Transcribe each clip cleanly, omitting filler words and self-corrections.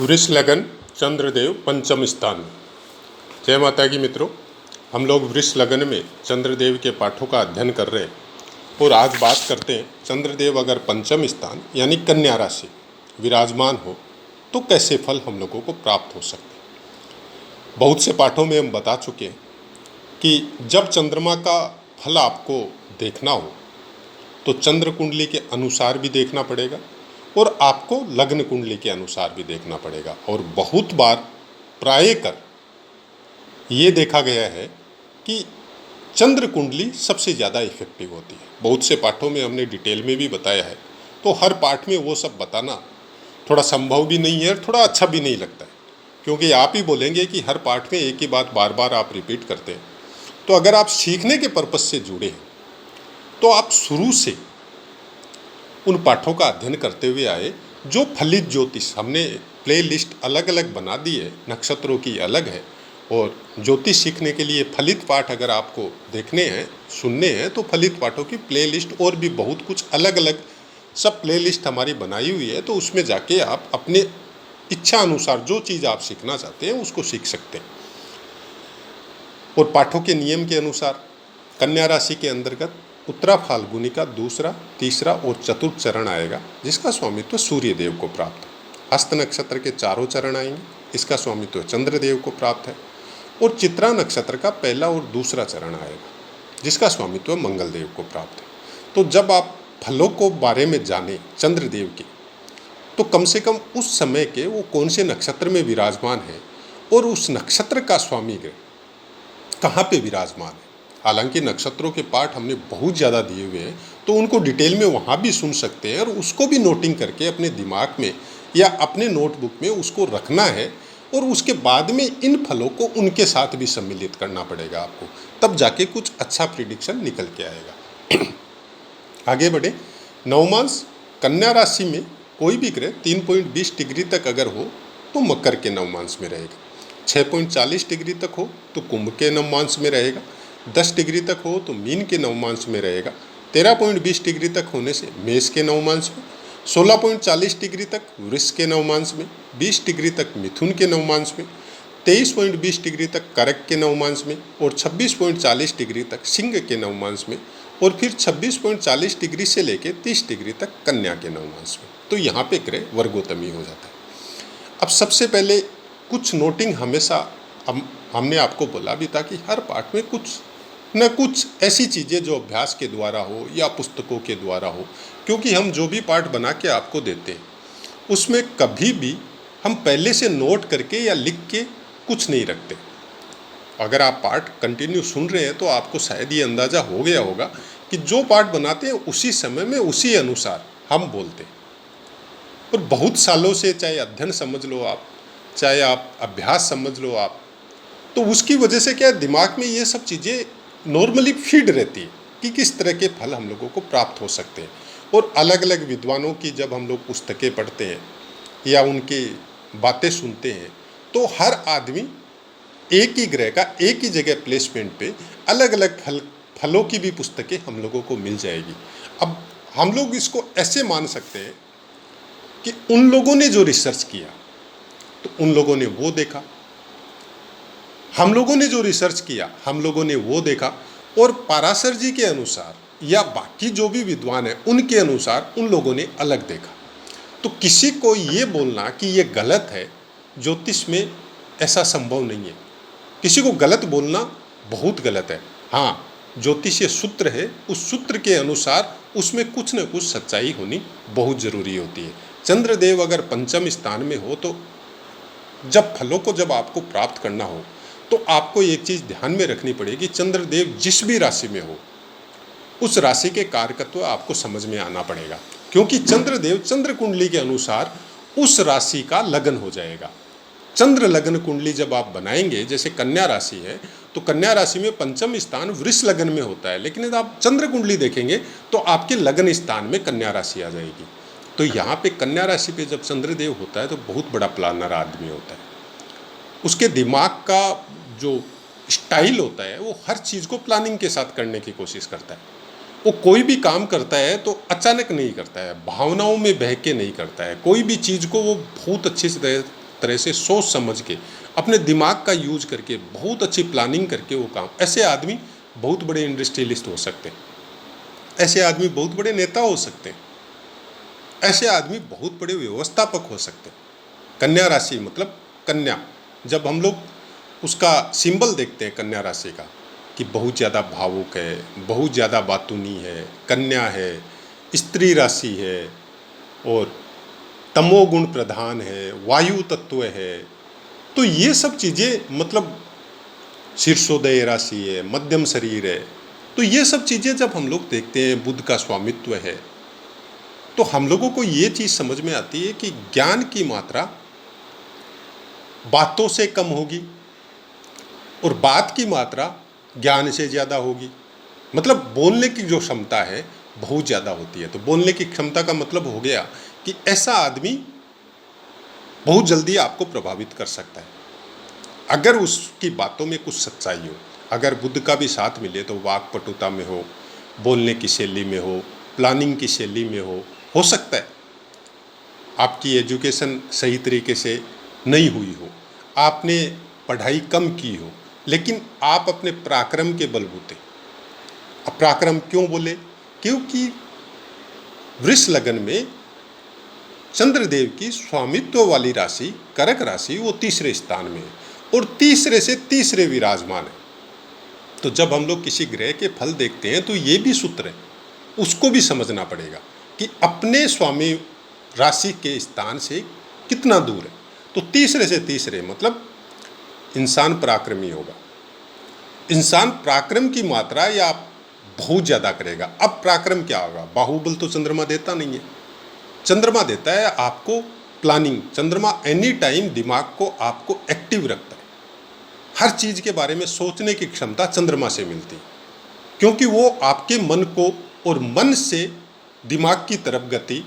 वृष लगन चंद्रदेव पंचम स्थान में। जय माता की मित्रों, हम लोग वृष लगन में चंद्रदेव के पाठों का अध्ययन कर रहे हैं और आज बात करते हैं चंद्रदेव अगर पंचम स्थान यानी कन्या राशि विराजमान हो तो कैसे फल हम लोगों को प्राप्त हो सकते हैं। बहुत से पाठों में हम बता चुके हैं कि जब चंद्रमा का फल आपको देखना हो तो चंद्र कुंडली के अनुसार भी देखना पड़ेगा और आपको लग्न कुंडली के अनुसार भी देखना पड़ेगा। और बहुत बार प्राय कर ये देखा गया है कि चंद्र कुंडली सबसे ज़्यादा इफेक्टिव होती है। बहुत से पाठों में हमने डिटेल में भी बताया है, तो हर पाठ में वो सब बताना थोड़ा संभव भी नहीं है और थोड़ा अच्छा भी नहीं लगता है, क्योंकि आप ही बोलेंगे कि हर पाठ में एक ही बात बार बार आप रिपीट करते हैं। तो अगर आप सीखने के पर्पज से जुड़े हैं तो आप शुरू से उन पाठों का अध्ययन करते हुए आए। जो फलित ज्योतिष हमने प्ले लिस्ट अलग अलग बना दी है, नक्षत्रों की अलग है, और ज्योतिष सीखने के लिए फलित पाठ अगर आपको देखने हैं सुनने हैं तो फलित पाठों की प्ले लिस्ट और भी बहुत कुछ अलग अलग सब प्ले लिस्ट हमारी बनाई हुई है। तो उसमें जाके आप अपने इच्छा अनुसार जो चीज़ आप सीखना चाहते हैं उसको सीख सकते हैं। और पाठों के नियम के अनुसार कन्या राशि के अंतर्गत उत्तरा फाल्गुनी का दूसरा, तीसरा और चतुर्थ चरण आएगा, जिसका स्वामित्व सूर्य देव को प्राप्त है। हस्त नक्षत्र के चारों चरण आएंगे, इसका स्वामित्व चंद्रदेव को प्राप्त है। और चित्रा नक्षत्र का पहला और दूसरा चरण आएगा, जिसका स्वामित्व मंगल देव को प्राप्त है। तो जब आप फलों को बारे में जाने चंद्रदेव के, तो कम से कम उस समय के वो कौन से नक्षत्र में विराजमान है और उस नक्षत्र का स्वामी ग्रह कहाँ पे विराजमान है। हालांकि नक्षत्रों के पाठ हमने बहुत ज़्यादा दिए हुए हैं, तो उनको डिटेल में वहाँ भी सुन सकते हैं और उसको भी नोटिंग करके अपने दिमाग में या अपने नोटबुक में उसको रखना है। और उसके बाद में इन फलों को उनके साथ भी सम्मिलित करना पड़ेगा आपको, तब जाके कुछ अच्छा प्रिडिक्शन निकल के आएगा। आगे बढ़े। नवमांश कन्या राशि में कोई भी ग्रह 3.20 डिग्री तक अगर हो तो मकर के नवमांश में रहेगा, 6.40 डिग्री तक हो तो कुंभ के नवमांश में रहेगा, 10 डिग्री तक हो तो मीन के नवमांश में रहेगा, 13.20 डिग्री तक होने से मेष के नवमांश में, 16.40 डिग्री तक वृष के नवमांश में, 20 डिग्री तक मिथुन के नवमांश में, 23.20 डिग्री तक कर्क के नवमांश में और 26.40 डिग्री तक सिंह के नवमांश में, और फिर 26.40 डिग्री से लेकर 30 डिग्री तक कन्या के नवमांश में। तो यहाँ पे ग्रह वर्गोत्तमी हो जाता है। अब सबसे पहले कुछ नोटिंग हमेशा हमने आपको बोला भी था कि हर पाठ में कुछ न कुछ ऐसी चीज़ें जो अभ्यास के द्वारा हो या पुस्तकों के द्वारा हो, क्योंकि हम जो भी पाठ बना के आपको देते हैं उसमें कभी भी हम पहले से नोट करके या लिख के कुछ नहीं रखते। अगर आप पाठ कंटिन्यू सुन रहे हैं तो आपको शायद ये अंदाज़ा हो गया होगा कि जो पाठ बनाते हैं उसी समय में उसी अनुसार हम बोलते हैं। और बहुत सालों से, चाहे अध्ययन समझ लो आप, चाहे आप अभ्यास समझ लो आप, तो उसकी वजह से क्या दिमाग में ये सब चीज़ें नॉर्मली फीड रहती है कि किस तरह के फल हम लोगों को प्राप्त हो सकते हैं। और अलग अलग विद्वानों की जब हम लोग पुस्तकें पढ़ते हैं या उनकी बातें सुनते हैं तो हर आदमी एक ही ग्रह का एक ही जगह प्लेसमेंट पे अलग अलग फलों की भी पुस्तकें हम लोगों को मिल जाएगी। अब हम लोग इसको ऐसे मान सकते हैं कि उन लोगों ने जो रिसर्च किया तो उन लोगों ने वो देखा, हम लोगों ने जो रिसर्च किया हम लोगों ने वो देखा, और पाराशर जी के अनुसार या बाकी जो भी विद्वान है उनके अनुसार उन लोगों ने अलग देखा। तो किसी को ये बोलना कि ये गलत है, ज्योतिष में ऐसा संभव नहीं है। किसी को गलत बोलना बहुत गलत है। हाँ, ज्योतिष ये सूत्र है, उस सूत्र के अनुसार उसमें कुछ न कुछ सच्चाई होनी बहुत ज़रूरी होती है। चंद्रदेव अगर पंचम स्थान में हो तो जब आपको प्राप्त करना हो तो आपको एक चीज़ ध्यान में रखनी पड़ेगी, चंद्रदेव जिस भी राशि में हो उस राशि के कारकत्व आपको समझ में आना पड़ेगा, क्योंकि चंद्रदेव चंद्र कुंडली के अनुसार उस राशि का लगन हो जाएगा। चंद्र लगन कुंडली जब आप बनाएंगे, जैसे कन्या राशि है तो कन्या राशि में पंचम स्थान वृष लगन में होता है, लेकिन यदि आप चंद्र कुंडली देखेंगे तो आपके लगन स्थान में कन्या राशि आ जाएगी। तो यहाँ पे कन्या राशि पे जब चंद्रदेव होता है तो बहुत बड़ा प्लानर आदमी होता है। उसके दिमाग का जो स्टाइल होता है वो हर चीज़ को प्लानिंग के साथ करने की कोशिश करता है। वो कोई भी काम करता है तो अचानक नहीं करता है, भावनाओं में बह के नहीं करता है। कोई भी चीज़ को वो बहुत अच्छे से तरह से सोच समझ के, अपने दिमाग का यूज करके, बहुत अच्छी प्लानिंग करके वो काम, ऐसे आदमी बहुत बड़े इंडस्ट्रियलिस्ट हो सकते हैं, ऐसे आदमी बहुत बड़े नेता हो सकते हैं, ऐसे आदमी बहुत बड़े व्यवस्थापक हो सकते हैं। कन्या राशि मतलब कन्या, जब हम लोग उसका सिंबल देखते हैं कन्या राशि का, कि बहुत ज़्यादा भावुक है, बहुत ज़्यादा बातूनी है, कन्या है, स्त्री राशि है और तमोगुण प्रधान है, वायु तत्व है, तो ये सब चीज़ें, मतलब शीर्षोदय राशि है, मध्यम शरीर है, तो ये सब चीज़ें जब हम लोग देखते हैं, बुध का स्वामित्व है, तो हम लोगों को ये चीज़ समझ में आती है कि ज्ञान की मात्रा बातों से कम होगी और बात की मात्रा ज्ञान से ज़्यादा होगी। मतलब बोलने की जो क्षमता है बहुत ज़्यादा होती है। तो बोलने की क्षमता का मतलब हो गया कि ऐसा आदमी बहुत जल्दी आपको प्रभावित कर सकता है अगर उसकी बातों में कुछ सच्चाई हो। अगर बुद्ध का भी साथ मिले तो वाक्पटुता में हो, बोलने की शैली में हो, प्लानिंग की शैली में हो सकता है आपकी एजुकेशन सही तरीके से नहीं हुई हो, आपने पढ़ाई कम की हो, लेकिन आप अपने पराक्रम के बलबूते, अब पराक्रम क्यों बोले, क्योंकि वृष लगन में चंद्रदेव की स्वामित्व वाली राशि करक राशि वो तीसरे स्थान में है और तीसरे से तीसरे विराजमान है। तो जब हम लोग किसी ग्रह के फल देखते हैं तो ये भी सूत्र है, उसको भी समझना पड़ेगा कि अपने स्वामी राशि के स्थान से कितना दूर है। तो तीसरे से तीसरे मतलब इंसान पराक्रमी होगा, इंसान पराक्रम की मात्रा या बहुत ज़्यादा करेगा। अब पराक्रम क्या होगा, बाहुबल तो चंद्रमा देता नहीं है, चंद्रमा देता है आपको प्लानिंग। चंद्रमा एनी टाइम दिमाग को आपको एक्टिव रखता है, हर चीज़ के बारे में सोचने की क्षमता चंद्रमा से मिलती है, क्योंकि वो आपके मन को और मन से दिमाग की तरफ गति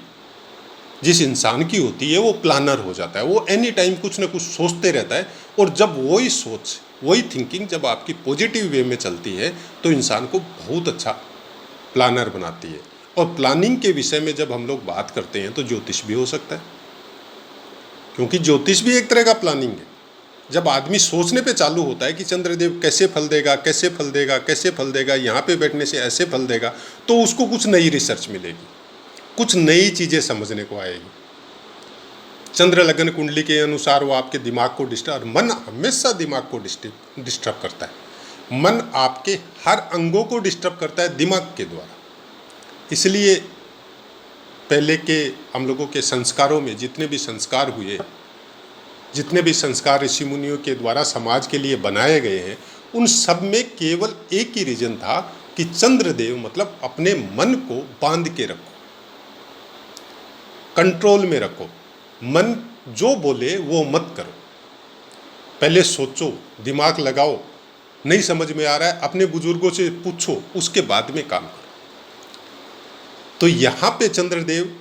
जिस इंसान की होती है वो प्लानर हो जाता है, वो एनी टाइम कुछ ना कुछ सोचते रहता है। और जब वही सोच, वही थिंकिंग जब आपकी पॉजिटिव वे में चलती है तो इंसान को बहुत अच्छा प्लानर बनाती है। और प्लानिंग के विषय में जब हम लोग बात करते हैं तो ज्योतिष भी हो सकता है, क्योंकि ज्योतिष भी एक तरह का प्लानिंग है। जब आदमी सोचने पे चालू होता है कि चंद्रदेव कैसे फल देगा, कैसे फल देगा, कैसे फल देगा, यहाँ पे बैठने से ऐसे फल देगा, तो उसको कुछ नई रिसर्च मिलेगी, कुछ नई चीज़ें समझने को आएगी। चंद्र लगन कुंडली के अनुसार वो आपके दिमाग को डिस्टर्ब, मन हमेशा दिमाग को डिस्टर्ब करता है, मन आपके हर अंगों को डिस्टर्ब करता है दिमाग के द्वारा। इसलिए पहले के हम लोगों के संस्कारों में जितने भी संस्कार हुए, जितने भी संस्कार ऋषि मुनियों के द्वारा समाज के लिए बनाए गए हैं, उन सब में केवल एक ही रीजन था कि चंद्रदेव मतलब अपने मन को बांध के रखो, कंट्रोल में रखो, मन जो बोले वो मत करो, पहले सोचो, दिमाग लगाओ, नहीं समझ में आ रहा है अपने बुजुर्गों से पूछो, उसके बाद में काम करो। तो यहाँ पे चंद्रदेव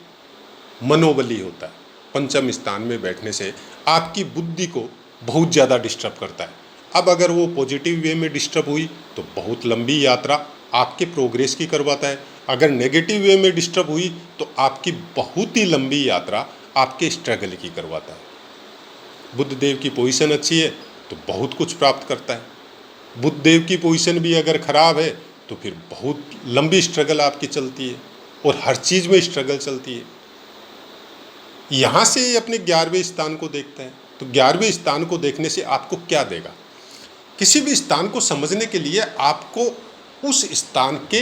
मनोबली होता है, पंचम स्थान में बैठने से आपकी बुद्धि को बहुत ज़्यादा डिस्टर्ब करता है। अब अगर वो पॉजिटिव वे में डिस्टर्ब हुई तो बहुत लंबी यात्रा आपके प्रोग्रेस की करवाता है, अगर नेगेटिव वे में डिस्टर्ब हुई तो आपकी बहुत ही लंबी यात्रा आपके स्ट्रगल की करवाता है। बुध देव की पोजीशन अच्छी है तो बहुत कुछ प्राप्त करता है, बुध देव की पोजीशन भी अगर खराब है तो फिर बहुत लंबी स्ट्रगल आपकी चलती है और हर चीज़ में स्ट्रगल चलती है। यहाँ से अपने 11वें स्थान को देखता है, तो 11वें स्थान को देखने से आपको क्या देगा, किसी भी स्थान को समझने के लिए आपको उस स्थान के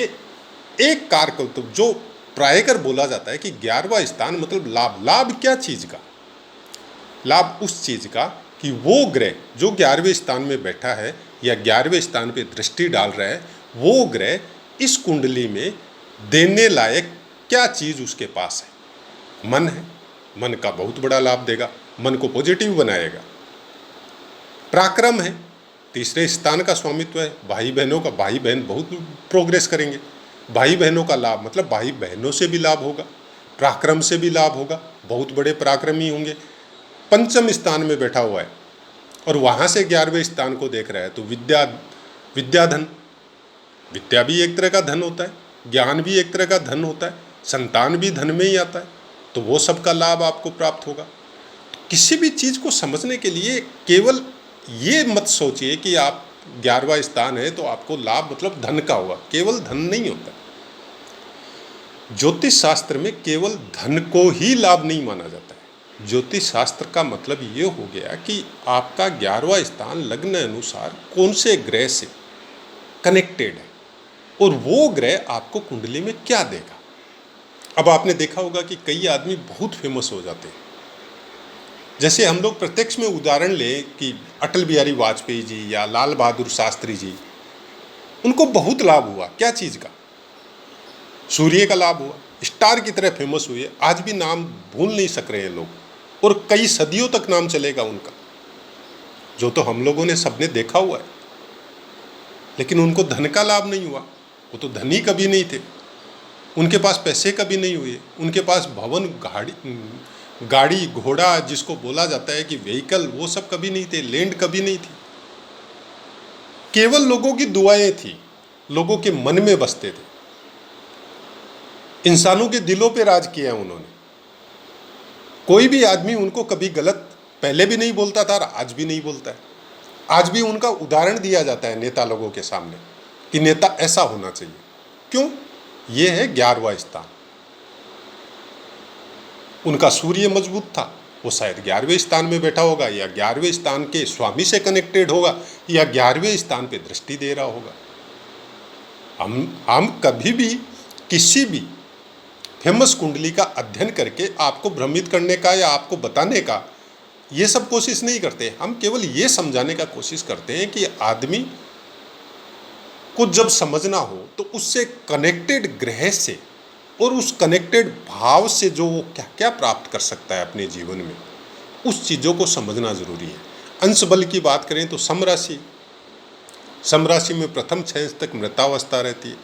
एक कारक, तो जो प्रायकर बोला जाता है कि 11वां स्थान मतलब लाभ। लाभ क्या चीज़ का, लाभ उस चीज़ का कि वो ग्रह जो 11वें स्थान में बैठा है या 11वें स्थान पे दृष्टि डाल रहा है, वो ग्रह इस कुंडली में देने लायक क्या चीज़ उसके पास है। मन है, मन का बहुत बड़ा लाभ देगा, मन को पॉजिटिव बनाएगा। पराक्रम है, तीसरे स्थान का स्वामित्व है, भाई बहनों का, भाई बहन बहुत प्रोग्रेस करेंगे, भाई बहनों का लाभ मतलब भाई बहनों से भी लाभ होगा, पराक्रम से भी लाभ होगा, बहुत बड़े पराक्रमी होंगे। पंचम स्थान में बैठा हुआ है और वहाँ से 11वें स्थान को देख रहा है, तो विद्याधन, विद्या भी एक तरह का धन होता है, ज्ञान भी एक तरह का धन होता है, संतान भी धन में ही आता है, तो वो सब का लाभ आपको प्राप्त होगा। किसी भी चीज़ को समझने के लिए केवल ये मत सोचिए कि आप 11वां स्थान है तो आपको लाभ मतलब धन का होगा। केवल धन नहीं होता। ज्योतिष शास्त्र में केवल धन को ही लाभ नहीं माना जाता है। ज्योतिष शास्त्र का मतलब ये हो गया कि आपका 11वां स्थान लग्न अनुसार कौन से ग्रह से कनेक्टेड है और वो ग्रह आपको कुंडली में क्या देगा। अब आपने देखा होगा कि कई आदमी बहुत फेमस हो जाते हैं। जैसे हम लोग प्रत्यक्ष में उदाहरण लें कि अटल बिहारी वाजपेयी जी या लाल बहादुर शास्त्री जी, उनको बहुत लाभ हुआ। क्या चीज़ का? सूर्य का लाभ हुआ। स्टार की तरह फेमस हुए। आज भी नाम भूल नहीं सक रहे हैं लोग और कई सदियों तक नाम चलेगा उनका, जो तो हम लोगों ने सबने देखा हुआ है। लेकिन उनको धन का लाभ नहीं हुआ। वो तो धनी कभी नहीं थे, उनके पास पैसे कभी नहीं हुए, उनके पास भवन गाड़ी घोड़ा जिसको बोला जाता है कि व्हीकल, वो सब कभी नहीं थे, लैंड कभी नहीं थी। केवल लोगों की दुआएं थी, लोगों के मन में बसते थे, इंसानों के दिलों पे राज किया उन्होंने। कोई भी आदमी उनको कभी गलत पहले भी नहीं बोलता था और आज भी नहीं बोलता है। आज भी उनका उदाहरण दिया जाता है नेता लोगों के सामने कि नेता ऐसा होना चाहिए। क्यों? ये है 11वां स्थान। उनका सूर्य मजबूत था, वो शायद 11वें स्थान में बैठा होगा या 11वें स्थान के स्वामी से कनेक्टेड होगा या 11वें स्थान पे दृष्टि दे रहा होगा। हम कभी भी किसी भी फेमस कुंडली का अध्ययन करके आपको भ्रमित करने का या आपको बताने का ये सब कोशिश नहीं करते। हम केवल ये समझाने का कोशिश करते हैं कि आदमी को जब समझना हो तो उससे कनेक्टेड ग्रह से और उस कनेक्टेड भाव से जो वो क्या क्या प्राप्त कर सकता है अपने जीवन में, उस चीज़ों को समझना जरूरी है। अंश बल की बात करें तो समराशि में प्रथम 6 अंश तक मृतावस्था रहती है,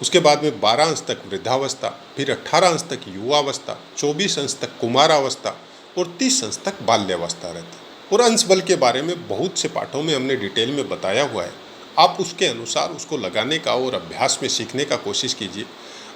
उसके बाद में 12 अंश तक वृद्धावस्था, फिर 18 अंश तक युवावस्था, 24 अंश तक कुमारावस्था और 30 अंश तक बाल्यावस्था रहती है। और अंश बल के बारे में बहुत से पाठों में हमने डिटेल में बताया हुआ है। आप उसके अनुसार उसको लगाने का और अभ्यास में सीखने का कोशिश कीजिए।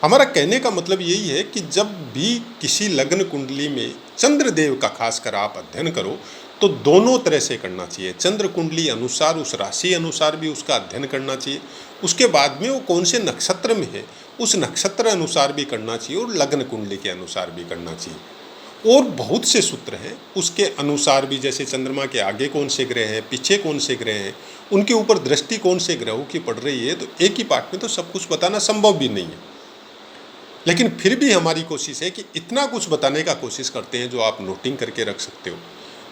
हमारा कहने का मतलब यही है कि जब भी किसी लग्न कुंडली में चंद्रदेव का खासकर आप अध्ययन करो तो दोनों तरह से करना चाहिए। चंद्र कुंडली अनुसार, उस राशि अनुसार भी उसका अध्ययन करना चाहिए। उसके बाद में वो कौन से नक्षत्र में है उस नक्षत्र अनुसार भी करना चाहिए और लग्न कुंडली के अनुसार भी करना चाहिए। और बहुत से सूत्र हैं उसके अनुसार भी, जैसे चंद्रमा के आगे कौन से ग्रह हैं, पीछे कौन से ग्रह हैं, उनके ऊपर दृष्टि कौन से ग्रहों की पड़ रही है। तो एक ही पाठ में तो सब कुछ बताना संभव भी नहीं है। लेकिन फिर भी हमारी कोशिश है कि इतना कुछ बताने का कोशिश करते हैं जो आप नोटिंग करके रख सकते हो,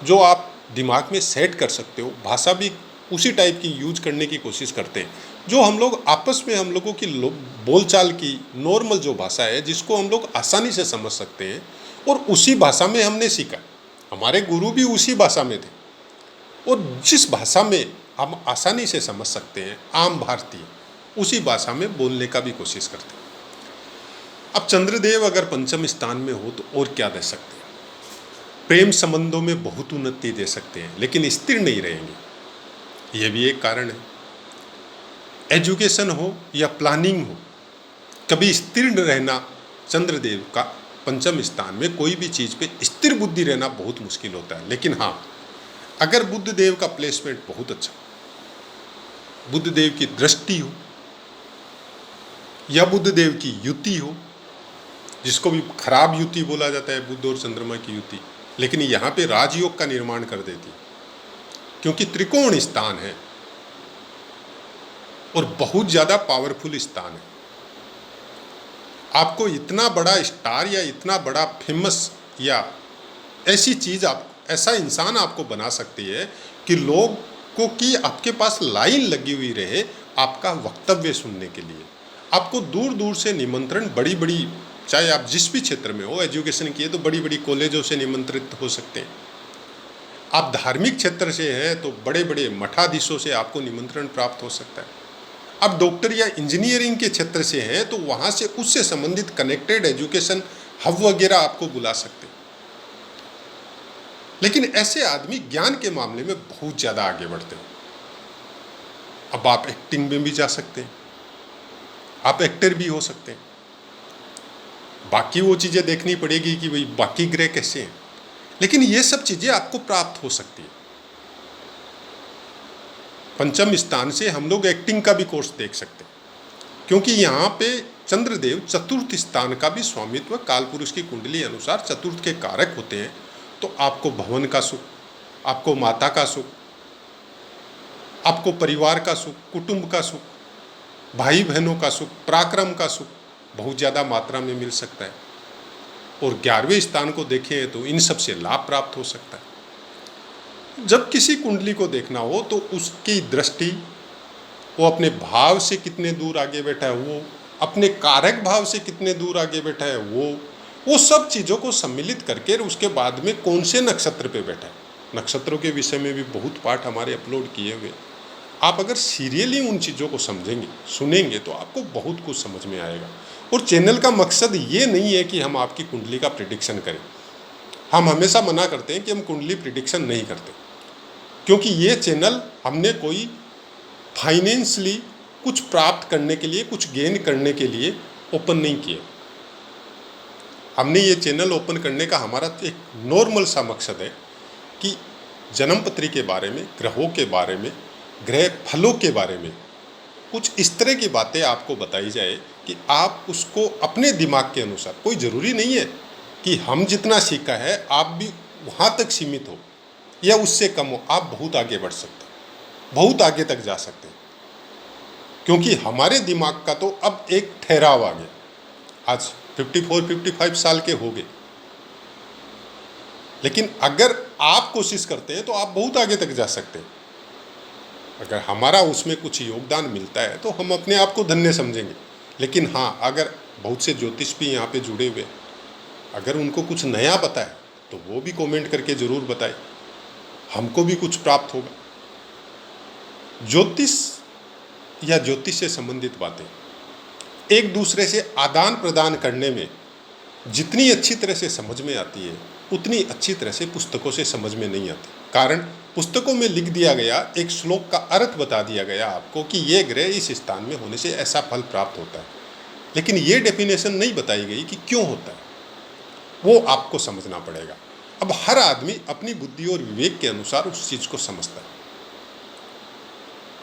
जो आप दिमाग में सेट कर सकते हो। भाषा भी उसी टाइप की यूज करने की कोशिश करते हैं जो हम लोग आपस में, हम लोगों की बोलचाल की नॉर्मल जो भाषा है जिसको हम लोग आसानी से समझ सकते हैं। और उसी भाषा में हमने सीखा, हमारे गुरु भी उसी भाषा में थे और जिस भाषा में हम आसानी से समझ सकते हैं, आम भारतीय, उसी भाषा में बोलने का भी कोशिश करते हैं। अब चंद्रदेव अगर पंचम स्थान में हो तो और क्या दे सकते हैं? प्रेम संबंधों में बहुत उन्नति दे सकते हैं, लेकिन स्थिर नहीं रहेंगे, यह भी एक कारण है। एजुकेशन हो या प्लानिंग हो, कभी स्थिर न रहना, चंद्रदेव का पंचम स्थान में कोई भी चीज़ पे स्थिर बुद्धि रहना बहुत मुश्किल होता है। लेकिन हाँ, अगर बुध देव का प्लेसमेंट बहुत अच्छा, बुध देव की दृष्टि हो या बुध देव की युति हो, जिसको भी खराब युति बोला जाता है, बुध और चंद्रमा की युति, लेकिन यहाँ पे राजयोग का निर्माण कर देती है क्योंकि त्रिकोण स्थान है और बहुत ज़्यादा पावरफुल स्थान है। आपको इतना बड़ा स्टार या इतना बड़ा फेमस या ऐसी चीज़, आप ऐसा इंसान आपको बना सकती है कि लोगों की आपके पास लाइन लगी हुई रहे आपका वक्तव्य सुनने के लिए। आपको दूर दूर से निमंत्रण, बड़ी बड़ी, चाहे आप जिस भी क्षेत्र में हो, एजुकेशन की है तो बड़ी बड़ी कॉलेजों से निमंत्रित हो सकते हैं। आप धार्मिक क्षेत्र से हैं तो बड़े बड़े मठाधीशों से आपको निमंत्रण प्राप्त हो सकता है। आप डॉक्टर या इंजीनियरिंग के क्षेत्र से हैं तो वहाँ से उससे संबंधित कनेक्टेड एजुकेशन हब वगैरह आपको बुला सकते हैं। लेकिन ऐसे आदमी ज्ञान के मामले में बहुत ज़्यादा आगे बढ़ते हैं। अब आप एक्टिंग में भी जा सकते हैं, आप एक्टर भी हो सकते हैं। बाकी वो चीज़ें देखनी पड़ेगी कि भाई बाकी ग्रह कैसे हैं। लेकिन ये सब चीजें आपको प्राप्त हो सकती है। पंचम स्थान से हम लोग एक्टिंग का भी कोर्स देख सकते हैं, क्योंकि यहाँ पे चंद्रदेव चतुर्थ स्थान का भी स्वामित्व कालपुरुष की कुंडली अनुसार चतुर्थ के कारक होते हैं। तो आपको भवन का सुख, आपको माता का सुख, आपको परिवार का सुख, कुटुंब का सुख, भाई बहनों का सुख, पराक्रम का सुख बहुत ज़्यादा मात्रा में मिल सकता है। और 11वें स्थान को देखें तो इन सब से लाभ प्राप्त हो सकता है। जब किसी कुंडली को देखना हो तो उसकी दृष्टि, वो अपने भाव से कितने दूर आगे बैठा है, वो अपने कारक भाव से कितने दूर आगे बैठा है, वो सब चीज़ों को सम्मिलित करके उसके बाद में कौन से नक्षत्र पे बैठा है। नक्षत्रों के विषय में भी बहुत पाठ हमारे अपलोड किए हुए। आप अगर सीरियली उन चीज़ों को समझेंगे, सुनेंगे, तो आपको बहुत कुछ समझ में आएगा। और चैनल का मकसद ये नहीं है कि हम आपकी कुंडली का प्रिडिक्शन करें। हम हमेशा मना करते हैं कि हम कुंडली प्रिडिक्शन नहीं करते, क्योंकि ये चैनल हमने कोई फाइनेंशियली कुछ प्राप्त करने के लिए, कुछ गेन करने के लिए ओपन नहीं किया। हमने ये चैनल ओपन करने का हमारा एक नॉर्मल सा मकसद है कि जन्मपत्री के बारे में, ग्रहों के बारे में, ग्रह फलों के बारे में कुछ इस तरह की बातें आपको बताई जाए कि आप उसको अपने दिमाग के अनुसार, कोई ज़रूरी नहीं है कि हम जितना सीखा है आप भी वहाँ तक सीमित हो या उससे कम हो। आप बहुत आगे बढ़ सकते हैं, बहुत आगे तक जा सकते हैं, क्योंकि हमारे दिमाग का तो अब एक ठहराव आ गया। आज 54-55 साल के हो गए, लेकिन अगर आप कोशिश करते हैं तो आप बहुत आगे तक जा सकते हैं। अगर हमारा उसमें कुछ योगदान मिलता है तो हम अपने आप को धन्य समझेंगे। लेकिन हाँ, अगर बहुत से ज्योतिष भी यहाँ पे जुड़े हुए, अगर उनको कुछ नया पता है तो वो भी कमेंट करके ज़रूर बताएं, हमको भी कुछ प्राप्त होगा। ज्योतिष या ज्योतिष से संबंधित बातें एक दूसरे से आदान प्रदान करने में जितनी अच्छी तरह से समझ में आती है, उतनी अच्छी तरह से पुस्तकों से समझ में नहीं आती। कारण पुस्तकों में लिख दिया गया, एक श्लोक का अर्थ बता दिया गया आपको कि ये ग्रह इस स्थान में होने से ऐसा फल प्राप्त होता है, लेकिन ये डेफिनेशन नहीं बताई गई कि क्यों होता है। वो आपको समझना पड़ेगा। अब हर आदमी अपनी बुद्धि और विवेक के अनुसार उस चीज़ को समझता है,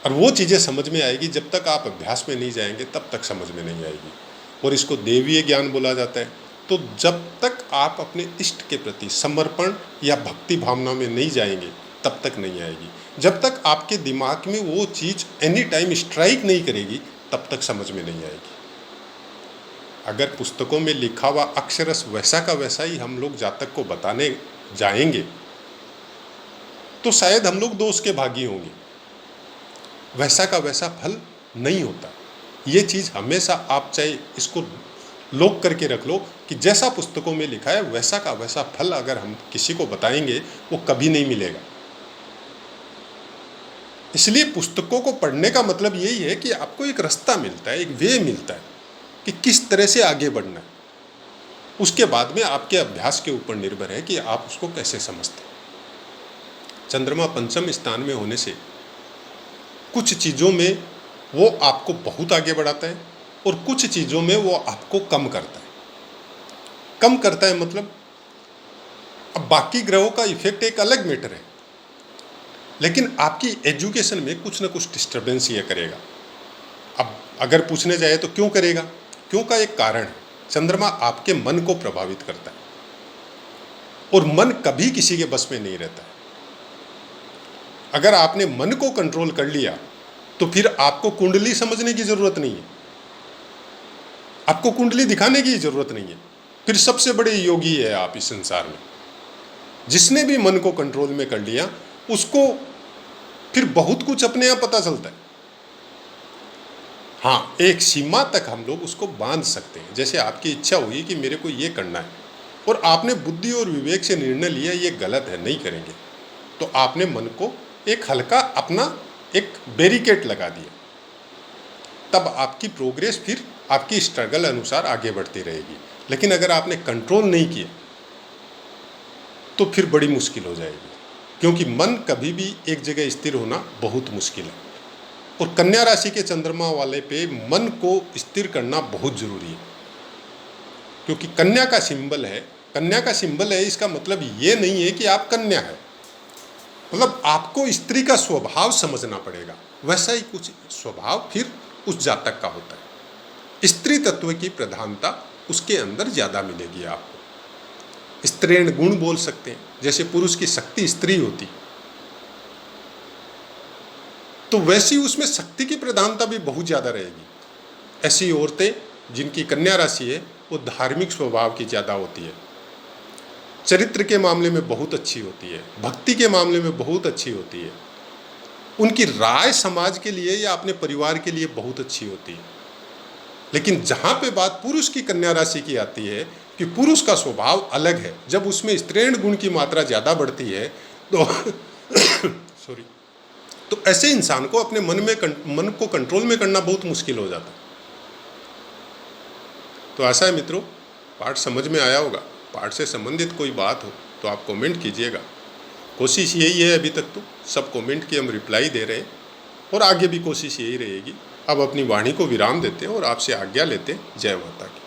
और वो चीज़ें समझ में आएगी। जब तक आप अभ्यास में नहीं जाएंगे तब तक समझ में नहीं आएगी। और इसको देवीय ज्ञान बोला जाता है। तो जब तक आप अपने इष्ट के प्रति समर्पण या भक्ति भावना में नहीं जाएंगे तब तक नहीं आएगी। जब तक आपके दिमाग में वो चीज़ एनी टाइम स्ट्राइक नहीं करेगी तब तक समझ में नहीं आएगी। अगर पुस्तकों में लिखा हुआ अक्षरश वैसा का वैसा ही हम लोग जातक को बताने जाएंगे तो शायद हम लोग दोष के भागी होंगे। वैसा का वैसा फल नहीं होता। ये चीज़ हमेशा आप चाहे इसको लोक करके रख लो कि जैसा पुस्तकों में लिखा है वैसा का वैसा फल अगर हम किसी को बताएंगे वो कभी नहीं मिलेगा। इसलिए पुस्तकों को पढ़ने का मतलब यही है कि आपको एक रास्ता मिलता है, एक वे मिलता है कि किस तरह से आगे बढ़ना है। उसके बाद में आपके अभ्यास के ऊपर निर्भर है कि आप उसको कैसे समझते हैं। चंद्रमा पंचम स्थान में होने से कुछ चीज़ों में वो आपको बहुत आगे बढ़ाता है और कुछ चीज़ों में वो आपको कम करता है। कम करता है मतलब अब बाकी ग्रहों का इफेक्ट एक अलग मैटर है, लेकिन आपकी एजुकेशन में कुछ ना कुछ डिस्टर्बेंस ये करेगा। अब अगर पूछने जाए तो क्यों करेगा, क्यों का एक कारण है। चंद्रमा आपके मन को प्रभावित करता है और मन कभी किसी के बस में नहीं रहता है। अगर आपने मन को कंट्रोल कर लिया तो फिर आपको कुंडली समझने की जरूरत नहीं है, आपको कुंडली दिखाने की जरूरत नहीं है। फिर सबसे बड़े योगी है आप इस संसार में। जिसने भी मन को कंट्रोल में कर लिया उसको फिर बहुत कुछ अपने आप पता चलता है। हाँ, एक सीमा तक हम लोग उसको बांध सकते हैं। जैसे आपकी इच्छा हुई कि मेरे को ये करना है और आपने बुद्धि और विवेक से निर्णय लिया ये गलत है, नहीं करेंगे, तो आपने मन को एक हल्का अपना एक बैरिकेड लगा दिया। तब आपकी प्रोग्रेस फिर आपकी स्ट्रगल अनुसार आगे बढ़ती रहेगी। लेकिन अगर आपने कंट्रोल नहीं किया तो फिर बड़ी मुश्किल हो जाएगी, क्योंकि मन कभी भी एक जगह स्थिर होना बहुत मुश्किल है। और कन्या राशि के चंद्रमा वाले पे मन को स्थिर करना बहुत जरूरी है, क्योंकि कन्या का सिंबल है कन्या का सिंबल है, इसका मतलब ये नहीं है कि आप कन्या है। मतलब आपको स्त्री का स्वभाव समझना पड़ेगा, वैसा ही कुछ स्वभाव फिर उस जातक का होता है। स्त्री तत्व की प्रधानता उसके अंदर ज़्यादा मिलेगी आपको। स्त्रीण गुण बोल सकते हैं, जैसे पुरुष की शक्ति स्त्री होती तो वैसी उसमें शक्ति की प्रधानता भी बहुत ज़्यादा रहेगी। ऐसी औरतें जिनकी कन्या राशि है वो धार्मिक स्वभाव की ज़्यादा होती है, चरित्र के मामले में बहुत अच्छी होती है, भक्ति के मामले में बहुत अच्छी होती है, उनकी राय समाज के लिए या अपने परिवार के लिए बहुत अच्छी होती है। लेकिन जहाँ पे बात पुरुष की कन्या राशि की आती है कि पुरुष का स्वभाव अलग है, जब उसमें स्त्रीण गुण की मात्रा ज़्यादा बढ़ती है तो सॉरी, तो ऐसे इंसान को अपने मन को कंट्रोल में करना बहुत मुश्किल हो जाता है। तो ऐसा है मित्रों, पाठ समझ में आया होगा। पाठ से संबंधित कोई बात हो तो आप कमेंट कीजिएगा। कोशिश यही है, अभी तक तो सब कमेंट की हम रिप्लाई दे रहे हैं और आगे भी कोशिश यही रहेगी। अब अपनी वाणी को विराम देते हैं और आपसे आज्ञा लेते हैं। जय माता की।